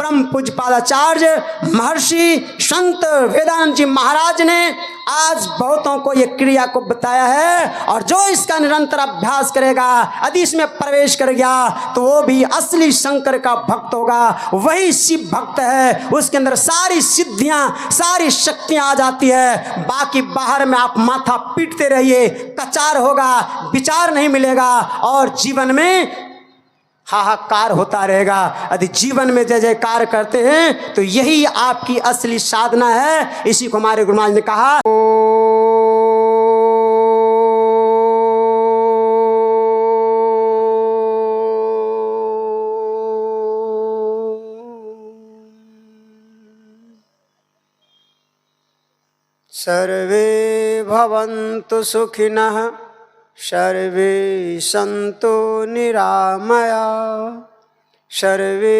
ब्रह्म पूज्यपादाचार्य महर्षि संत वेदांत जी महाराज ने आज बहुतों को ये क्रिया को बताया है। और जो इसका निरंतर अभ्यास करेगा, यदि इसमें प्रवेश कर गया तो वो भी असली शंकर का भक्त होगा, वही शिव भक्त है। उसके अंदर सारी सिद्धियां, सारी शक्तियां आ जाती है। बाकी बाहर में आप माथा पीटते रहिए, कचार होगा, विचार नहीं मिलेगा और जीवन में हाहाकार होता रहेगा। यदि जीवन में जय जयकार करते हैं तो यही आपकी असली साधना है। इसी को हमारे गुरु महाराज ने कहा, सर्वे भवन्तु सुखिनः सर्वे सन्तु निरामया सर्वे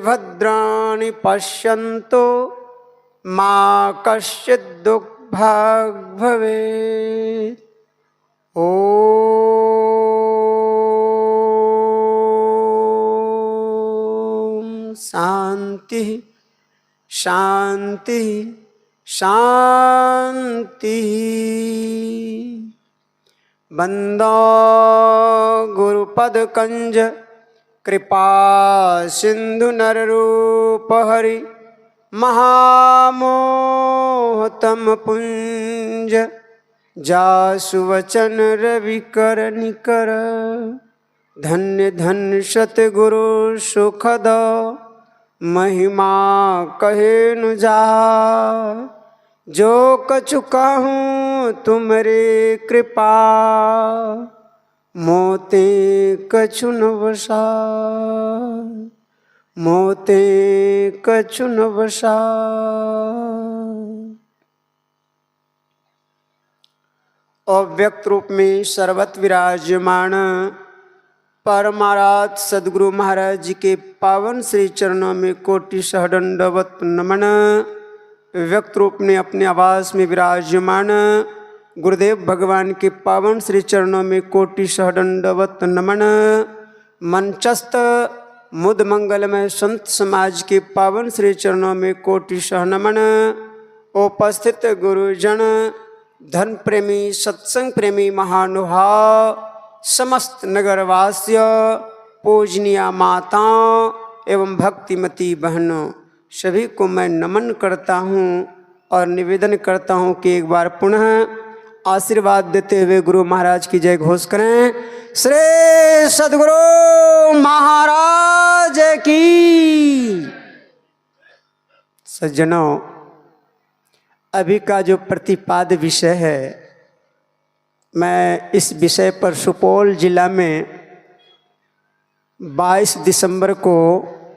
भद्राणि पश्यन्तु मा कश्चित् दुःखभाग् भवेत्। ॐ शान्ति शान्ति शान्ति। बंदो गुरुपद कंज कृपा सिंधु नररूप हरि महामोहतम पुंज जासु वचन रवि कर निकर धन्य धन्य सतगुरु सुखद महिमा कहे नु जा जो कछु कहूँ तुमरे कृपा मोते कछु न बसा मोते कछु न बसा। अव्यक्त रूप में सर्वत विराजमान परमाराध सदगुरु महाराज जी के पावन श्री चरणों में कोटि सहदंडवत नमन। व्यक्त रूप में अपने आवास में विराजमान गुरुदेव भगवान के पावन श्री चरणों में कोटि सहदंडवत नमन। मंचस्थ मुद मंगलमय संत समाज के पावन श्री चरणों में कोटि सह नमन। उपस्थित गुरुजन, धर्म प्रेमी, सत्संग प्रेमी महानुभाव, समस्त नगरवासिय, पूजनीय माताओं एवं भक्तिमती बहनों, सभी को मैं नमन करता हूँ और निवेदन करता हूँ कि एक बार पुनः आशीर्वाद देते हुए गुरु महाराज की जय घोष करें। श्री सद्गुरु महाराज की। सज्जनों, अभी का जो प्रतिपाद्य विषय है, मैं इस विषय पर सुपौल जिला में 22 दिसंबर को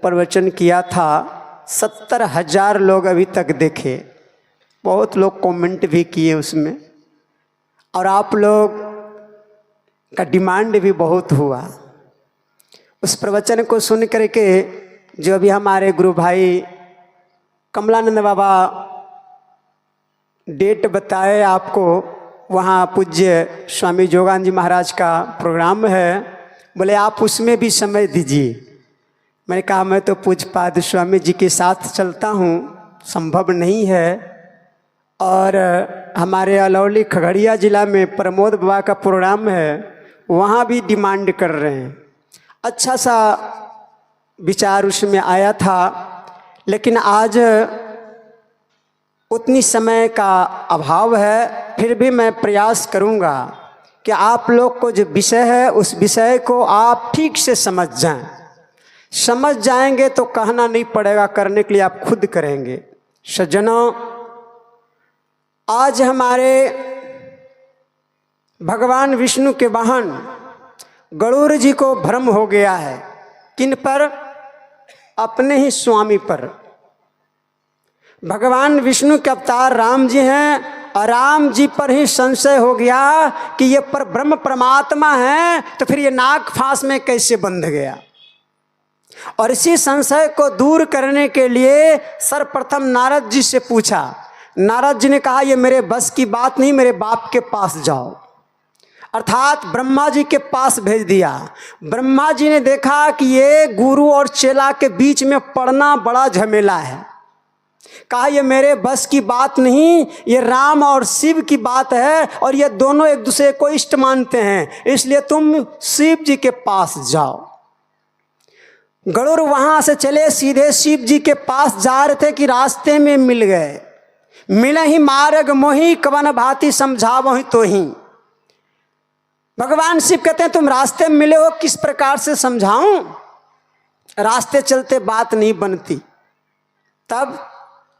प्रवचन किया था। 70,000 लोग अभी तक देखे, बहुत लोग कमेंट भी किए उसमें, और आप लोग का डिमांड भी बहुत हुआ। उस प्रवचन को सुन करके जो अभी हमारे गुरु भाई कमलानंद बाबा डेट बताए आपको, वहाँ पूज्य स्वामी जोगानंद जी महाराज का प्रोग्राम है, बोले आप उसमें भी समय दीजिए। मैंने कहा मैं तो पूज्यपाद स्वामी जी के साथ चलता हूँ, संभव नहीं है। और हमारे अलौली खगड़िया जिला में प्रमोद बाबा का प्रोग्राम है, वहाँ भी डिमांड कर रहे हैं। अच्छा सा विचार उसमें आया था, लेकिन आज उतनी समय का अभाव है। फिर भी मैं प्रयास करूँगा कि आप लोग को जो विषय है उस विषय को आप ठीक से समझ जाएं। समझ जाएंगे तो कहना नहीं पड़ेगा, करने के लिए आप खुद करेंगे। सज्जनों, आज हमारे भगवान विष्णु के वाहन गरुड़ जी को भ्रम हो गया है। किन पर? अपने ही स्वामी पर। भगवान विष्णु के अवतार राम जी हैं, और राम जी पर ही संशय हो गया कि ये पर ब्रह्म परमात्मा है, तो फिर ये नाग फांस में कैसे बंध गया। और इसी संशय को दूर करने के लिए सर्वप्रथम नारद जी से पूछा। नारद जी ने कहा ये मेरे बस की बात नहीं, मेरे बाप के पास जाओ। अर्थात ब्रह्मा जी के पास भेज दिया। ब्रह्मा जी ने देखा कि ये गुरु और चेला के बीच में पड़ना बड़ा झमेला है। कहा ये मेरे बस की बात नहीं, ये राम और शिव की बात है और ये दोनों एक दूसरे को इष्ट मानते हैं, इसलिए तुम शिव जी के पास जाओ। गरुड़ वहां से चले, सीधे शिव जी के पास जा रहे थे कि रास्ते में मिल गए। मिले ही मार्ग मोही, कवन भांति समझावो ही तो ही। भगवान शिव कहते हैं तुम रास्ते में मिले हो, किस प्रकार से समझाऊं? रास्ते चलते बात नहीं बनती। तब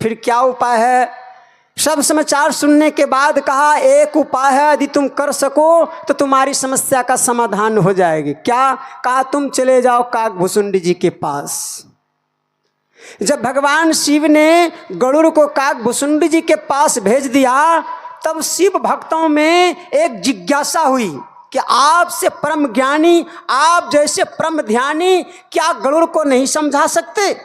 फिर क्या उपाय है? सब समाचार सुनने के बाद कहा एक उपाय है, यदि तुम कर सको तो तुम्हारी समस्या का समाधान हो जाएगी। क्या? कहा तुम चले जाओ काकभूषुंडी जी के पास। जब भगवान शिव ने गरुड़ को काकभूषुंडी जी के पास भेज दिया, तब शिव भक्तों में एक जिज्ञासा हुई कि आपसे परम ज्ञानी, आप जैसे परम ध्यानी क्या गरुड़ को नहीं समझा सकते?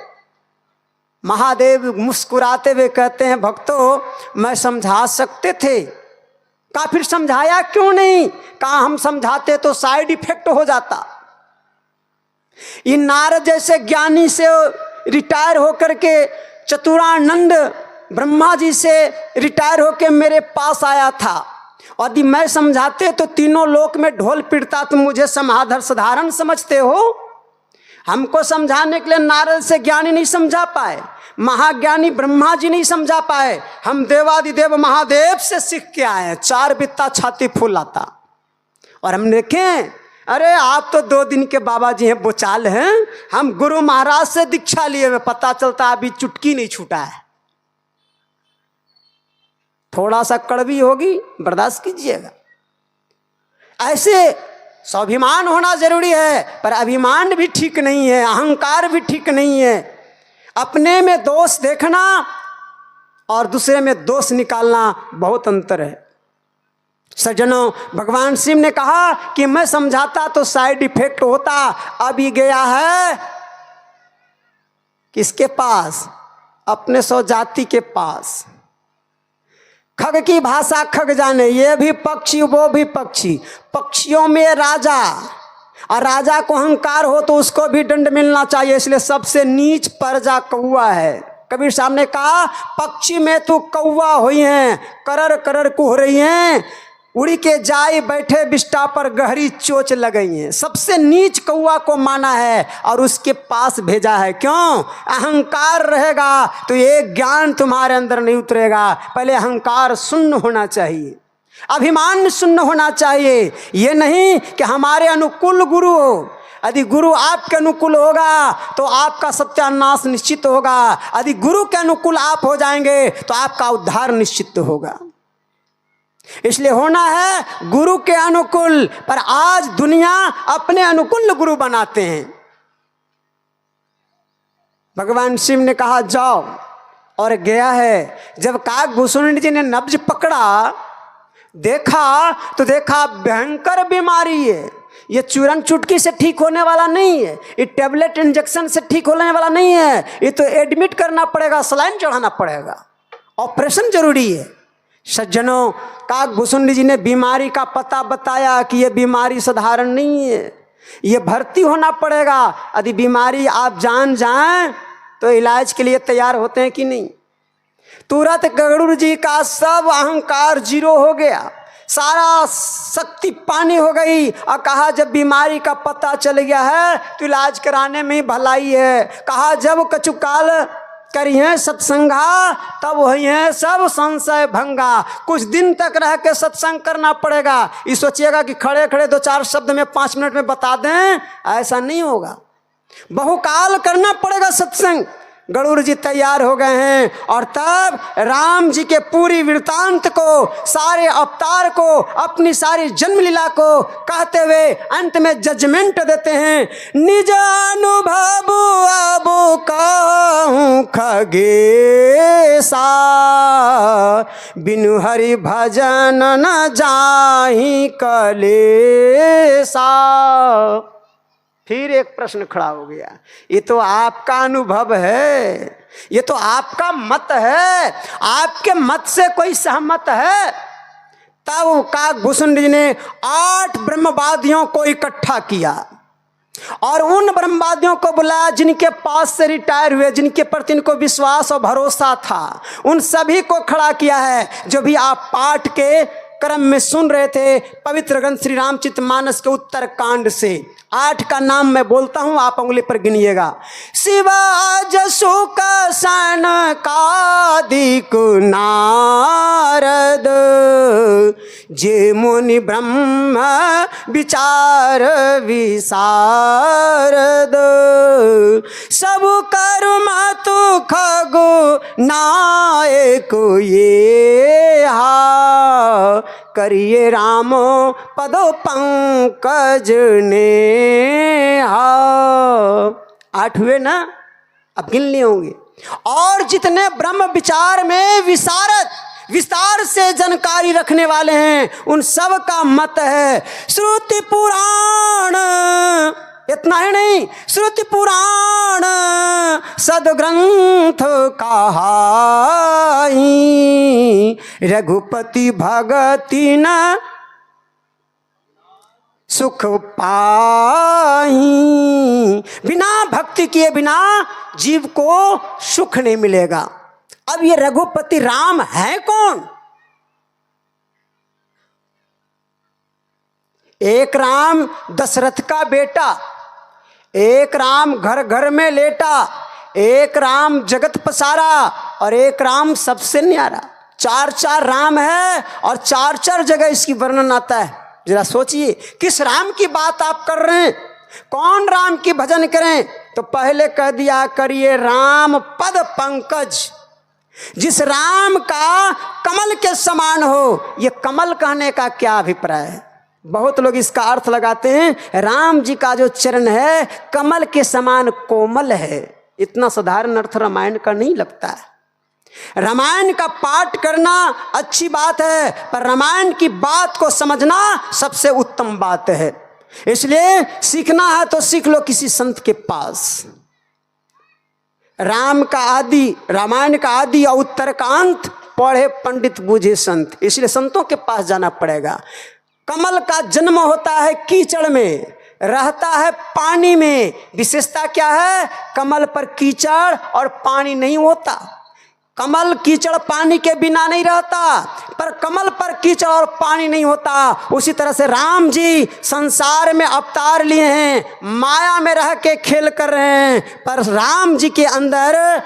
महादेव मुस्कुराते हुए कहते हैं भक्तों मैं समझा सकते थे। कहा फिर समझाया क्यों नहीं? कहा हम समझाते तो साइड इफेक्ट हो जाता। इन नारद जैसे ज्ञानी से रिटायर होकर के चतुरानंद ब्रह्मा जी से रिटायर होकर मेरे पास आया था, और यदि मैं समझाते तो तीनों लोक में ढोल पिटता। तुम मुझे समाधर साधारण समझते हो? हमको समझाने के लिए नारद से ज्ञानी नहीं समझा पाए, महाज्ञानी ब्रह्मा जी नहीं समझा पाए, हम देवादिदेव महादेव से सीख के आए। चार बित्ता छाती फूलाता। और हम देखें अरे आप तो 2 दिन के बाबा जी हैं, बोचाल हैं। हम गुरु महाराज से दीक्षा लिए हुए, पता चलता अभी चुटकी नहीं छूटा है। थोड़ा सा कड़वी होगी, बर्दाश्त कीजिएगा। ऐसे स्वाभिमान होना जरूरी है, पर अभिमान भी ठीक नहीं है, अहंकार भी ठीक नहीं है। अपने में दोष देखना और दूसरे में दोष निकालना बहुत अंतर है। सज्जनों, भगवान शिव ने कहा कि मैं समझाता तो साइड इफेक्ट होता। अभी गया है किसके पास? अपने स्वजाति के पास। खग की भाषा खग जाने, ये भी पक्षी वो भी पक्षी। पक्षियों में राजा, और राजा को अहंकार हो तो उसको भी दंड मिलना चाहिए, इसलिए सबसे नीच प्रजा कौवा है। कबीर साहब ने कहा पक्षी में तू कौवा हुई है, करर करर कुह रही हैं, उड़ी के जाई बैठे बिष्टा पर गहरी चोच लगई है। सबसे नीच कौवा को माना है और उसके पास भेजा है। क्यों? अहंकार रहेगा तो ये ज्ञान तुम्हारे अंदर नहीं उतरेगा। पहले अहंकार शून्य होना चाहिए, अभिमान शून्य होना चाहिए। ये नहीं कि हमारे अनुकूल गुरु हो। यदि गुरु आपके अनुकूल होगा तो आपका सत्यानाश निश्चित होगा। यदि गुरु के अनुकूल आप हो जाएंगे तो आपका उद्धार निश्चित होगा। इसलिए होना है गुरु के अनुकूल, पर आज दुनिया अपने अनुकूल गुरु बनाते हैं। भगवान शिव ने कहा जाओ, और गया है। जब काकभूषुंडी जी ने नब्ज पकड़ा, देखा तो देखा भयंकर बीमारी है। ये चूरन चुटकी से ठीक होने वाला नहीं है, ये टेबलेट इंजेक्शन से ठीक होने वाला नहीं है। ये तो एडमिट करना पड़ेगा, सलाइन चढ़ाना पड़ेगा, ऑपरेशन जरूरी है। सज्जनों, काकभूषुंडी जी ने बीमारी का पता बताया कि ये बीमारी साधारण नहीं है, ये भर्ती होना पड़ेगा। यदि बीमारी आप जान जाएं तो इलाज के लिए तैयार होते हैं कि नहीं? तुरंत गरुड़ जी का सब अहंकार जीरो हो गया, सारा शक्ति पानी हो गई। और कहा जब बीमारी का पता चल गया है तो इलाज कराने में भलाई है। कहा जब कचुकाल करी है सत्संगा, तब वही है सब संशय भंगा। कुछ दिन तक रह के सत्संग करना पड़ेगा। ये सोचिएगा कि खड़े खड़े 2-4 शब्द में 5 मिनट में बता दें, ऐसा नहीं होगा। बहुकाल करना पड़ेगा सत्संग। गरुड़ जी तैयार हो गए हैं, और तब राम जी के पूरी वृत्तांत को, सारे अवतार को, अपनी सारी जन्म लीला को कहते हुए अंत में जजमेंट देते हैं। निज अनुभव अब कहूँ खगेसा, बिनु हरि भजन न जाहि कलेसा। फिर एक प्रश्न खड़ा हो गया, ये तो आपका अनुभव है, ये तो आपका मत है, आपके मत से कोई सहमत है? तब काकभूषण जी ने 8 ब्रह्मवादियों को इकट्ठा किया और उन ब्रह्मवादियों को बुलाया जिनके पास से रिटायर हुए, जिनके प्रति इनको विश्वास और भरोसा था। उन सभी को खड़ा किया है जो भी आप पाठ के क्रम में सुन रहे थे पवित्र ग्रंथ श्री रामचरितमानस के उत्तर कांड से। 8 का नाम मैं बोलता हूं, आप उंगली पर गिनिएगा। शिवा जसु का सनकादिक नारद, जे मुनि ब्रह्म विचार विशारद, सब कर्म तु खगु नायक ये हा, करिए राम पदो पंकज ने हा। 8 हुए ना, अब गिन लिए होंगे। और जितने ब्रह्म विचार में विस्तार से जानकारी रखने वाले हैं उन सब का मत है श्रुति पुराण, इतना ही नहीं, श्रुति पुराण सदग्रंथ कहाई, रघुपति भगति न सुख पाई। बिना भक्ति किए बिना जीव को सुख नहीं मिलेगा। अब ये रघुपति राम है कौन? एक राम दशरथ का बेटा, एक राम घर घर में लेटा, एक राम जगत पसारा और एक राम सबसे न्यारा। 4 राम है और 4 जगह इसकी वर्णन आता है। जरा सोचिए किस राम की बात आप कर रहे हैं, कौन राम की भजन करें? तो पहले कह दिया करिए राम पद पंकज, जिस राम का कमल के समान हो। ये कमल कहने का क्या अभिप्राय है? बहुत लोग इसका अर्थ लगाते हैं राम जी का जो चरण है कमल के समान कोमल है। इतना साधारण अर्थ रामायण का नहीं लगता है। रामायण का पाठ करना अच्छी बात है, पर रामायण की बात को समझना सबसे उत्तम बात है। इसलिए सीखना है तो सीख लो किसी संत के पास। राम का आदि, रामायण का आदि और उत्तर का अंत पढ़े पंडित बूझे संत, इसलिए संतों के पास जाना पड़ेगा। कमल का जन्म होता है कीचड़ में, रहता है पानी में। विशेषता क्या है? कमल पर कीचड़ और पानी नहीं होता। कमल कीचड़ पानी के बिना नहीं रहता, पर कमल पर कीचड़ और पानी नहीं होता। उसी तरह से राम जी संसार में अवतार लिए हैं, माया में रह के खेल कर रहे हैं, पर राम जी के अंदर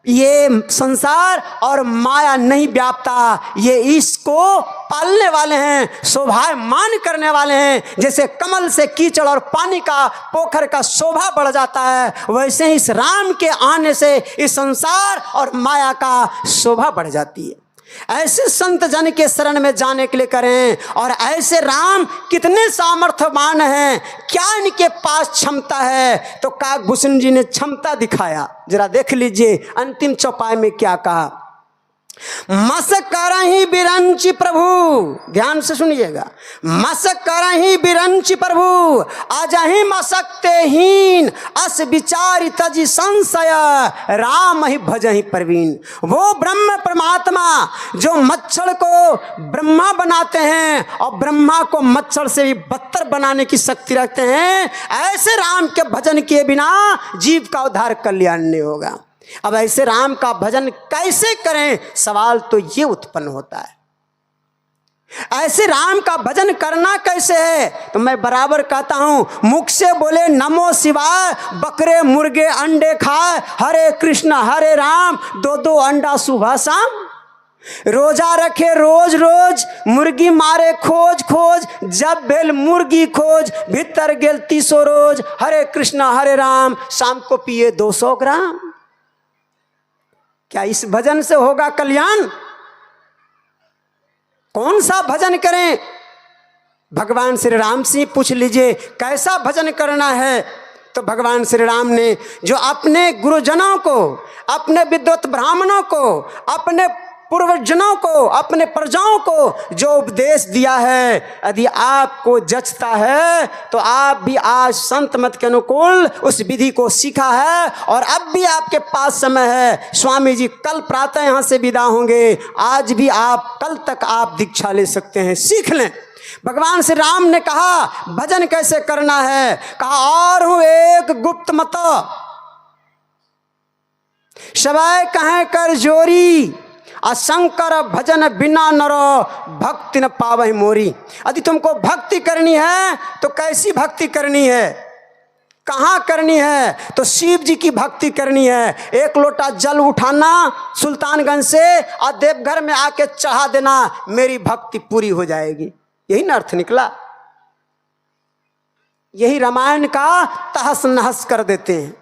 ये संसार और माया नहीं व्यापता। ये इसको पालने वाले हैं, शोभायमान करने वाले हैं। जैसे कमल से कीचड़ और पानी का पोखर का शोभा बढ़ जाता है, वैसे ही इस राम के आने से इस संसार और माया का शोभा बढ़ जाती है। ऐसे संत जन के शरण में जाने के लिए करें। और ऐसे राम कितने सामर्थ्यवान हैं, क्या इनके पास क्षमता है? तो काकभूषण जी ने क्षमता दिखाया। जरा देख लीजिए अंतिम चौपाई में क्या कहा। मस करहि बिरंचि प्रभु, ध्यान से सुनिएगा। मस करहि बिरंचि प्रभु, अजहि मसक्ते हीन, अस विचारि तजि संशय, राम ही भजहि प्रवीण। वो ब्रह्म परमात्मा जो मच्छर को ब्रह्मा बनाते हैं और ब्रह्मा को मच्छर से भी बदतर बनाने की शक्ति रखते हैं, ऐसे राम के भजन किए बिना जीव का उद्धार कल्याण नहीं होगा। अब ऐसे राम का भजन कैसे करें, सवाल तो ये उत्पन्न होता है। ऐसे राम का भजन करना कैसे है? तो मैं बराबर कहता हूं, मुख से बोले नमो शिवाय, बकरे मुर्गे अंडे खाए, हरे कृष्ण हरे राम, 2 अंडा सुबह शाम, रोजा रखे रोज रोज, मुर्गी मारे खोज खोज, जब भेल मुर्गी खोज, भीतर गेल 300 रोज, हरे कृष्ण हरे राम, शाम को पिए 200 ग्राम। क्या इस भजन से होगा कल्याण? कौन सा भजन करें? भगवान श्री राम से पूछ लीजिए कैसा भजन करना है। तो भगवान श्री राम ने जो अपने गुरुजनों को, अपने विद्वत ब्राह्मणों को, अपने पूर्वजनों को, अपने प्रजाओं को जो उपदेश दिया है, यदि आपको जचता है तो आप भी आज संत मत के अनुकूल उस विधि को सीखा है और अब भी आपके पास समय है। स्वामी जी कल प्रातः यहाँ से विदा होंगे, आज भी आप, कल तक आप दीक्षा ले सकते हैं, सीख लें। भगवान श्री राम ने कहा भजन कैसे करना है, कहा और हूं एक गुप्त मत, सवै कहें कर जोरी, असंकर भजन बिना नर, भक्ति न पावहि मोरी। यदि तुमको भक्ति करनी है तो कैसी भक्ति करनी है, कहाँ करनी है, तो शिव जी की भक्ति करनी है। एक लोटा जल उठाना सुल्तानगंज से और देवघर में आके चढ़ा देना, मेरी भक्ति पूरी हो जाएगी। यही ना अर्थ निकला। यही रामायण का तहस नहस कर देते हैं,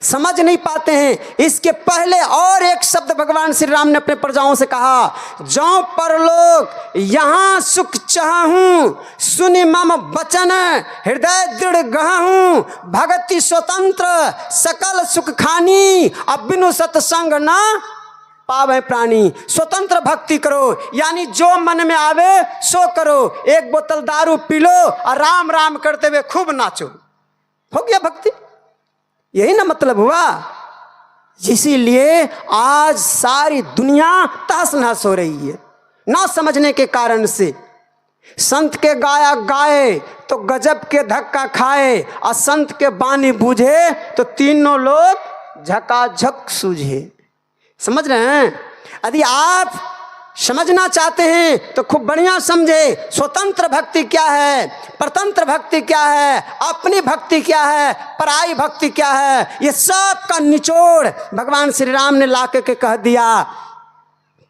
समझ नहीं पाते हैं। इसके पहले और एक शब्द भगवान श्री राम ने अपने प्रजाओं से कहा, जो परलोक यहाँ सुख चाहूं, सुनि मम वचन हृदय दृढ़ गहूं, भगति स्वतंत्र सकल सुख खानी, अब बिनु सत्संग न पावे प्राणी। स्वतंत्र भक्ति करो, यानी जो मन में आवे सो करो। एक बोतल दारू पी लो और राम राम करते हुए खूब नाचो, हो गया भक्ति। यही ना मतलब हुआ। इसीलिए आज सारी दुनिया तहस नहस हो रही है ना समझने के कारण से। संत के गाया गाए तो गजब के धक्का खाए, और संत के बानी बूझे तो तीनों लोग झकाझक सूझे। समझ रहे हैं? यदि आप समझना चाहते हैं तो खूब बढ़िया समझे। स्वतंत्र भक्ति क्या है, परतंत्र भक्ति क्या है, अपनी भक्ति क्या है, पराई भक्ति क्या है, ये सब का निचोड़ भगवान श्री राम ने लाके के कह दिया।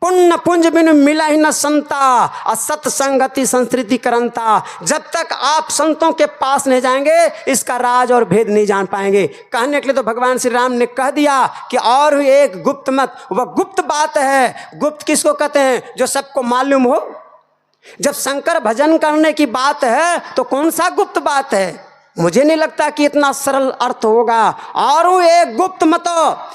पुण्य पुंज बिनु मिला ही न संता, असत संगति संस्कृति करंता। जब तक आप संतों के पास नहीं जाएंगे इसका राज और भेद नहीं जान पाएंगे। कहने के लिए तो भगवान श्री राम ने कह दिया कि और एक गुप्त मत। वह गुप्त बात है। गुप्त किसको कहते हैं? जो सबको मालूम हो। जब शंकर भजन करने की बात है तो कौन सा गुप्त बात है? मुझे नहीं लगता कि इतना सरल अर्थ होगा। और एक गुप्त मत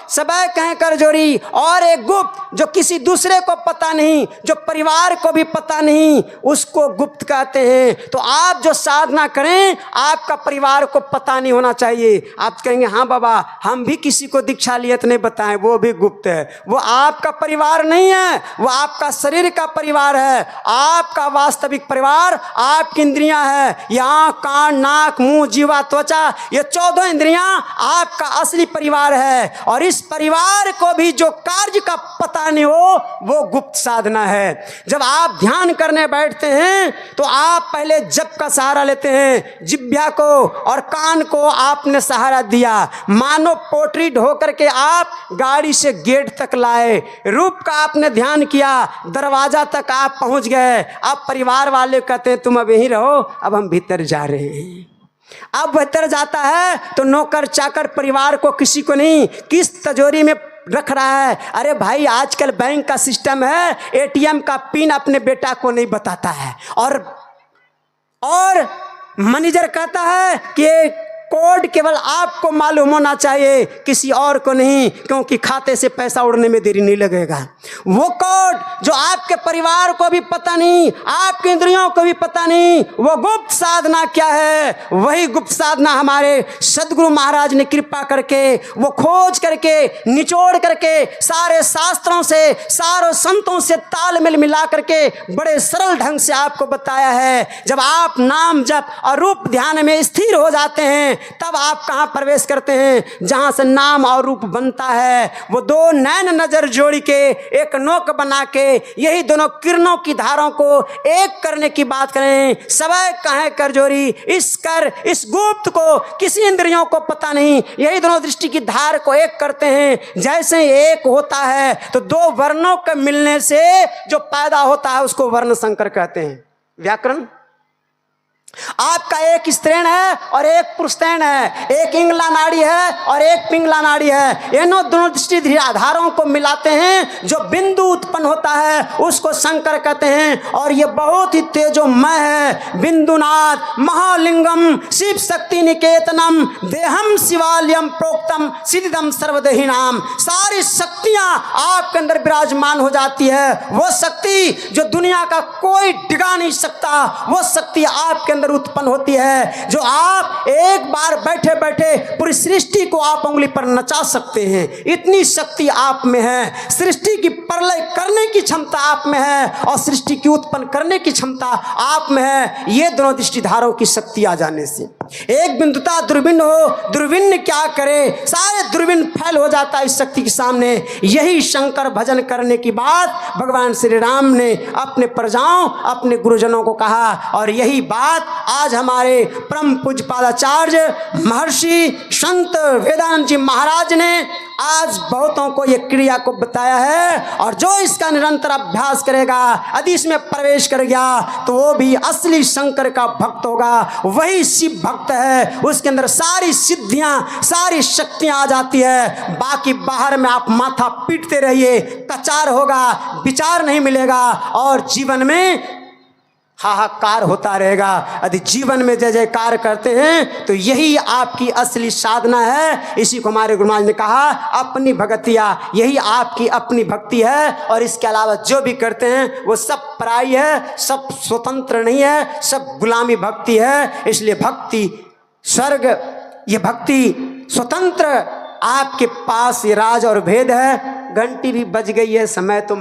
सबै कहें कर जोरी, और एक गुप्त जो किसी दूसरे को पता नहीं, जो परिवार को भी पता नहीं, उसको गुप्त कहते हैं। तो आप जो साधना करें आपका परिवार को पता नहीं होना चाहिए। आप कहेंगे हाँ बाबा हम भी किसी को दीक्षा लिए तो नहीं बताएं, वो भी गुप्त है। वो आपका परिवार नहीं है, वो आपका शरीर का परिवार है। आपका वास्तविक परिवार आपकी इंद्रियां है। यहाँ कान नाक मुंह जीवा त्वचा, ये 14 इंद्रियां आपका असली परिवार है। और इस परिवार को भी जो कार्य का पता नहीं हो वो गुप्त साधना है। जब आप ध्यान करने बैठते हैं तो आप पहले जप का सहारा लेते हैं। जिह्वा को और कान को आपने सहारा दिया, मानो पोटरी ढो करके आप गाड़ी से गेट तक लाए। रूप का आपने ध्यान किया, दरवाजा तक आप पहुंच गए। अब परिवार वाले कहते हैं तुम अब यहीं रहो, अब हम भीतर जा रहे हैं। अब भीतर जाता है तो नौकर चाकर परिवार को किसी को नहीं, किस तिजोरी में रख रहा है। अरे भाई आजकल बैंक का सिस्टम है, एटीएम का पिन अपने बेटा को नहीं बताता है। और मैनेजर कहता है कि कोड केवल आपको मालूम होना चाहिए, किसी और को नहीं, क्योंकि खाते से पैसा उड़ने में देरी नहीं लगेगा। वो कोड जो आपके परिवार को भी पता नहीं, आपके इंद्रियों को भी पता नहीं, वो गुप्त साधना क्या है? वही गुप्त साधना हमारे सदगुरु महाराज ने कृपा करके, वो खोज करके, निचोड़ करके, सारे शास्त्रों से, सारों संतों से तालमेल मिला करके बड़े सरल ढंग से आपको बताया है। जब आप नाम जप और रूप ध्यान में स्थिर हो जाते हैं तब आप कहां प्रवेश करते हैं? जहां से नाम और रूप बनता है। वो दो नैन नजर जोड़ी के एक नोक बना के यही दोनों किरणों की धारों को एक करने की बात करें। सवै कहें कर जोरी, इस गुप्त को किसी इंद्रियों को पता नहीं, यही दोनों दृष्टि की धार को एक करते हैं। जैसे एक होता है तो दो वर्णों के मिलने से जो पैदा होता है उसको वर्ण संकर कहते हैं। व्याकरण आपका एक स्त्रीण है और एक पुरुषतैण है, एक इंगला नाड़ी है और एक पिंगला नाड़ी है। इन दोनों दृष्टि आधारों को मिलाते हैं, जो बिंदु उत्पन्न होता है उसको शंकर कहते हैं। और ये बहुत ही तेजोमय है। बिंदुनाथ महालिंगम शिव शक्ति निकेतनम देहम शिवालयम प्रोक्तम सिद्धिदम सर्वदेहिनाम। सारी शक्तियां आपके अंदर विराजमान हो जाती है। वो शक्ति जो दुनिया का कोई डिगा नहीं सकता, वो शक्ति आपके अंदर उत्पन्न होती है, जो आप एक बार बैठे बैठे पूरी सृष्टि को आप उंगली पर नचा सकते हैं। इतनी शक्ति आप में है। सृष्टि की प्रलय करने की क्षमता आप में है और सृष्टि की उत्पन्न करने की क्षमता आप में है। ये दोनों दृष्टिधारों की शक्ति आ जाने से एक बिंदुता दुर्बिन हो, दुर्बिन क्या करे, सारे दुर्बिन फैल हो जाता है इस शक्ति के सामने। यही शंकर भजन करने की बात भगवान श्री राम ने अपने प्रजाओं, अपने गुरुजनों को कहा। और यही बात आज हमारे परम पूज्यपादाचार्य महर्षि संत वेदांत जी महाराज ने आज बहुतों को ये क्रिया को बताया है। और जो इसका निरंतर अभ्यास करेगा, यदि इसमें प्रवेश कर गया, तो वो भी असली शंकर का भक्त होगा। वही शिव भक्त है, उसके अंदर सारी सिद्धियां, सारी शक्तियां आ जाती है। बाकी बाहर में आप माथा पीटते रहिए, कचार होगा, विचार नहीं मिलेगा और जीवन में हाहाकार होता रहेगा। यदि जीवन में जय जयकार करते हैं तो यही आपकी असली साधना है। इसी को हमारे गुरु महाराज ने कहा, अपनी भगतिया, यही आपकी अपनी भक्ति है। और इसके अलावा जो भी करते हैं वो सब पराई है, सब स्वतंत्र नहीं है, सब गुलामी भक्ति है। इसलिए भक्ति स्वर्ग, ये भक्ति स्वतंत्र आपके पास ये राज और भेद है। घंटी भी बज गई है, समय तो